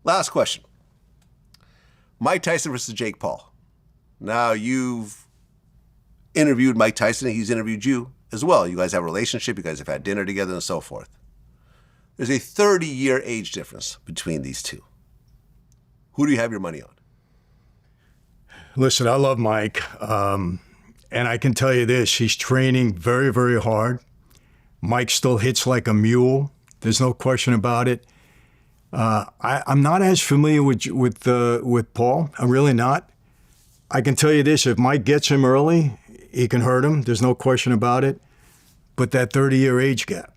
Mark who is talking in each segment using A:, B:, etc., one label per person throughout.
A: Last question. Mike Tyson versus Jake Paul. Now, you've interviewed Mike Tyson, and he's interviewed you as well. You guys have a relationship. You guys have had dinner together and so forth. There's a 30-year age difference between these two. Who do you have your money on?
B: Listen, I love Mike. And I can tell you this, he's training very, very hard. Mike still hits like a mule. There's no question about it. I'm not as familiar with Paul. I'm really not. I can tell you this, if Mike gets him early, he can hurt him. There's no question about it. But that 30-year age gap,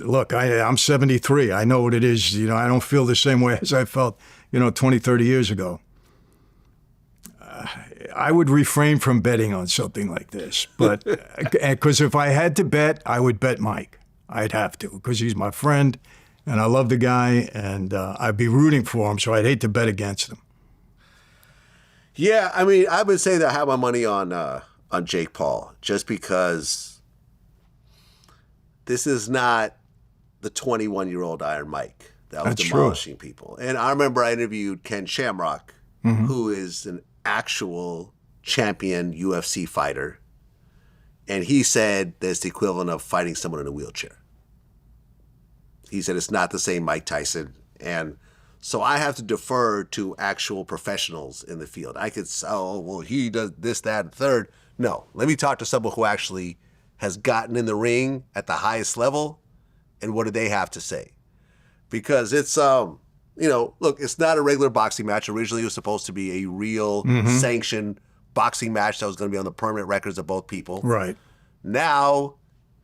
B: look, I'm 73. I know what it is. You know, I don't feel the same way as I felt, 20, 30 years ago. I would refrain from betting on something like this. But because if I had to bet, I would bet Mike. I'd have to, because he's my friend, and I love the guy, and I'd be rooting for him, so I'd hate to bet against him.
A: Yeah, I mean, I would say that I have my money on Jake Paul, just because this is not the 21-year-old Iron Mike that was demolishing people. And I remember I interviewed Ken Shamrock, who is an actual champion UFC fighter, and he said that it's the equivalent of fighting someone in a wheelchair. He said it's not the same Mike Tyson, and so I have to defer to actual professionals in the field. I could say, oh, well, he does this, that, and third. No, let me talk to someone who actually has gotten in the ring at the highest level, and what do they have to say? Because it's, look, it's not a regular boxing match. Originally, it was supposed to be a real sanctioned boxing match that was going to be on the permanent records of both people.
B: Right.
A: Now,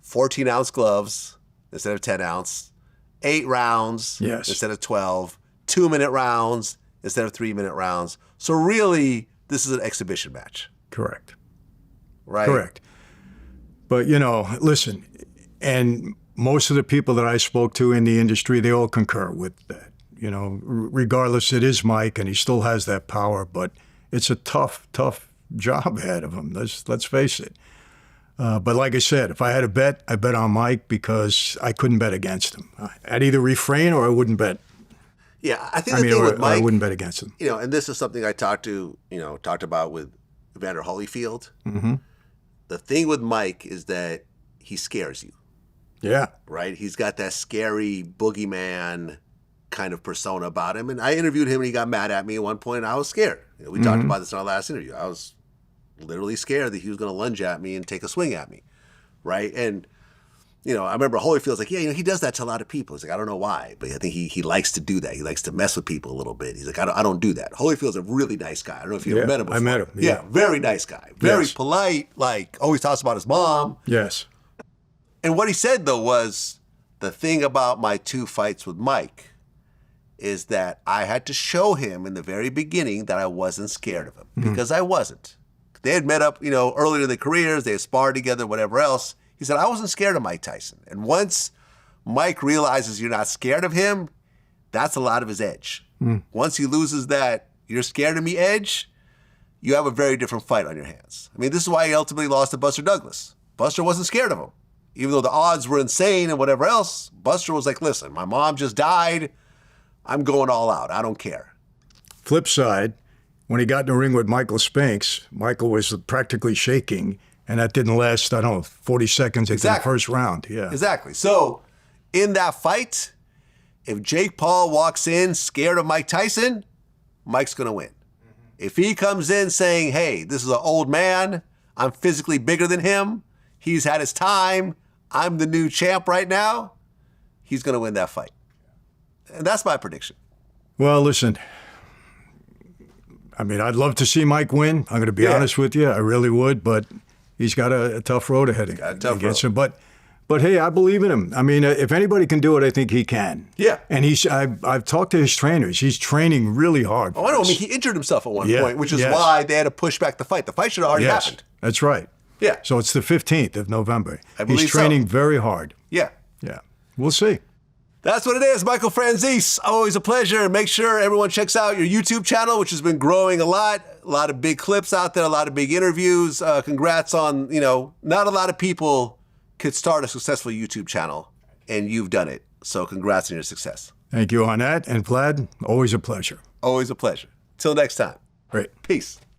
A: 14-ounce gloves instead of 10-ounce, 8 rounds instead of 12, 2-minute rounds instead of 3-minute rounds. So really, this is an exhibition match.
B: Correct.
A: Right?
B: Correct. But, listen, and most of the people that I spoke to in the industry, they all concur with that. Regardless, it is Mike, and he still has that power, but it's a tough job ahead of him. Let's face it. But like I said, if I had to bet, I bet on Mike because I couldn't bet against him. I'd either refrain or I wouldn't bet.
A: Yeah, I think the thing with Mike,
B: I wouldn't bet against him.
A: And this is something I talked about with Evander Holyfield.
B: Mm-hmm.
A: The thing with Mike is that he scares you.
B: Yeah.
A: Right? He's got that scary boogeyman kind of persona about him. And I interviewed him and he got mad at me at one point and I was scared. We talked about this in our last interview. I was literally scared that he was going to lunge at me and take a swing at me. Right? And, I remember Holyfield's like, yeah, he does that to a lot of people. He's like, I don't know why, but I think he likes to do that. He likes to mess with people a little bit. He's like, I don't do that. Holyfield's a really nice guy. I don't know if you ever met him before.
B: I met him.
A: Yeah, very nice guy. Very polite, always talks about his mom.
B: Yes.
A: And what he said, though, was the thing about my 2 fights with Mike is that I had to show him in the very beginning that I wasn't scared of him, because I wasn't. They had met up, earlier in their careers. They had sparred together, whatever else. He said, I wasn't scared of Mike Tyson. And once Mike realizes you're not scared of him, that's a lot of his edge. Once he loses that you're scared of me edge, you have a very different fight on your hands. I mean, this is why he ultimately lost to Buster Douglas. Buster wasn't scared of him. Even though the odds were insane and whatever else, Buster was like, listen, my mom just died. I'm going all out. I don't care.
B: Flip side, when he got in the ring with Michael Spinks, Michael was practically shaking, and that didn't last, 40 seconds into the first round. Yeah.
A: Exactly. So in that fight, if Jake Paul walks in scared of Mike Tyson, Mike's going to win. If he comes in saying, hey, this is an old man, I'm physically bigger than him, he's had his time, I'm the new champ right now, he's going to win that fight. And that's my prediction.
B: Well, listen, I'd love to see Mike win. I'm going to be honest with you. I really would, but he's got a tough road ahead against him. But hey, I believe in him. If anybody can do it, I think he can.
A: Yeah.
B: And I've talked to his trainers. He's training really hard.
A: Oh, I know. He injured himself at one point, which is why they had to push back the fight. The fight should have already happened.
B: That's right.
A: Yeah.
B: So it's the 15th of November.
A: I believe
B: he's training very hard.
A: Yeah.
B: Yeah. We'll see.
A: That's what it is. Michael Franzese, always a pleasure. Make sure everyone checks out your YouTube channel, which has been growing a lot of big clips out there, a lot of big interviews. Congrats on, not a lot of people could start a successful YouTube channel, and you've done it. So congrats on your success.
B: Thank you on that. And Vlad, always a pleasure.
A: Always a pleasure. Till next time.
B: Great.
A: Peace.